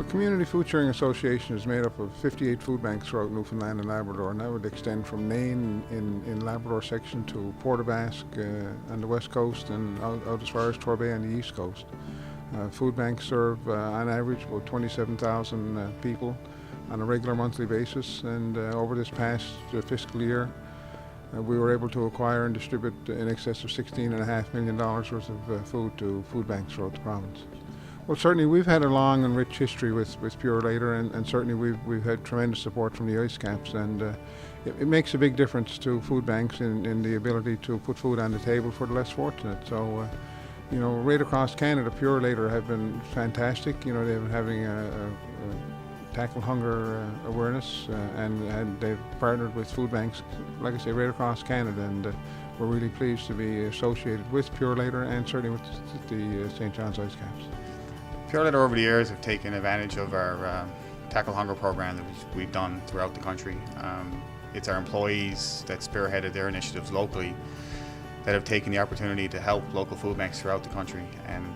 Community Food Sharing Association is made up of 58 food banks throughout Newfoundland and Labrador, and that would extend from Nain in Labrador section to Port aux Basques on the west coast and out as far as Torbay on the east coast. Food banks serve on average about 27,000 people on a regular monthly basis, and over this past fiscal year we were able to acquire and distribute in excess of $16.5 million worth of food to food banks throughout the province. Well, certainly we've had a long and rich history with Purolator, and certainly we've had tremendous support from the IceCaps, and it makes a big difference to food banks in the ability to put food on the table for the less fortunate. So, you know, right across Canada, Purolator have been fantastic. You know, they've been having a tackle hunger awareness, and they've partnered with food banks, like I say, right across Canada, and we're really pleased to be associated with Purolator and certainly with the St. John's IceCaps. Purolator over the years have taken advantage of our tackle hunger program that we've done throughout the country. It's our employees that spearheaded their initiatives locally that have taken the opportunity to help local food banks throughout the country, and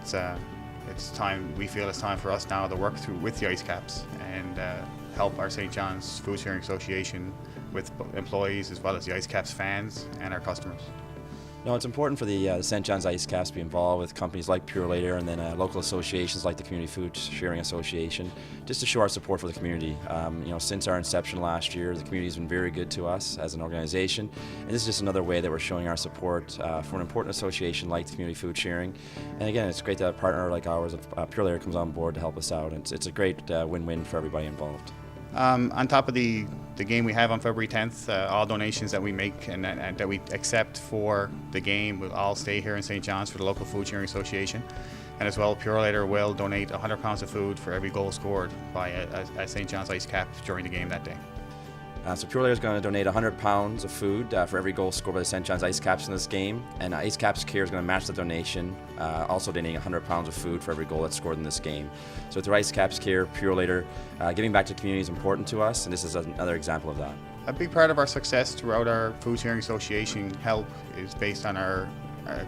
we feel it's time for us now to work with the IceCaps and help our St. John's Food Sharing Association with employees as well as the IceCaps fans and our customers. No, it's important for the St. John's IceCaps to be involved with companies like Purolator and then local associations like the Community Food Sharing Association, just to show our support for the community. You know, since our inception last year, the community has been very good to us as an organization, and this is just another way that we're showing our support for an important association like the Community Food Sharing. And again, it's great to have a partner like ours, Purolator, comes on board to help us out, and it's a great win-win for everybody involved. On top of the game we have on February 10th, all donations that we make and that we accept for the game will all stay here in St. John's for the local Food Sharing Association. And as well, Purolator will donate 100 pounds of food for every goal scored by a St. John's IceCap during the game that day. So Purolator is going to donate 100 pounds of food for every goal scored by the St. John's IceCaps in this game, and IceCaps Care is going to match the donation, also donating 100 pounds of food for every goal that's scored in this game. So through IceCaps Care, Purolator, giving back to the community is important to us, and this is another example of that. A big part of our success throughout our Food Sharing Association help is based on our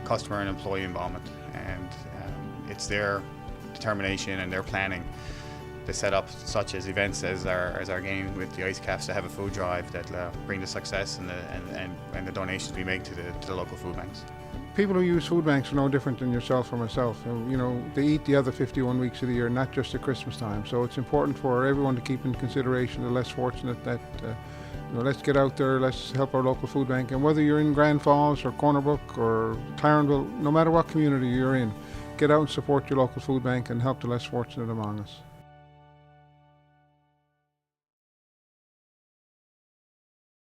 customer and employee involvement, and it's their determination and their planning to set up such as events as our game with the IceCaps to have a food drive that bring the success and the donations we make to the local food banks. People who use food banks are no different than yourself or myself. You know, they eat the other 51 weeks of the year, not just at Christmas time. So it's important for everyone to keep in consideration the less fortunate, that you know, let's get out there, let's help our local food bank. And whether you're in Grand Falls or Corner Brook or Clarenville, no matter what community you're in, get out and support your local food bank and help the less fortunate among us.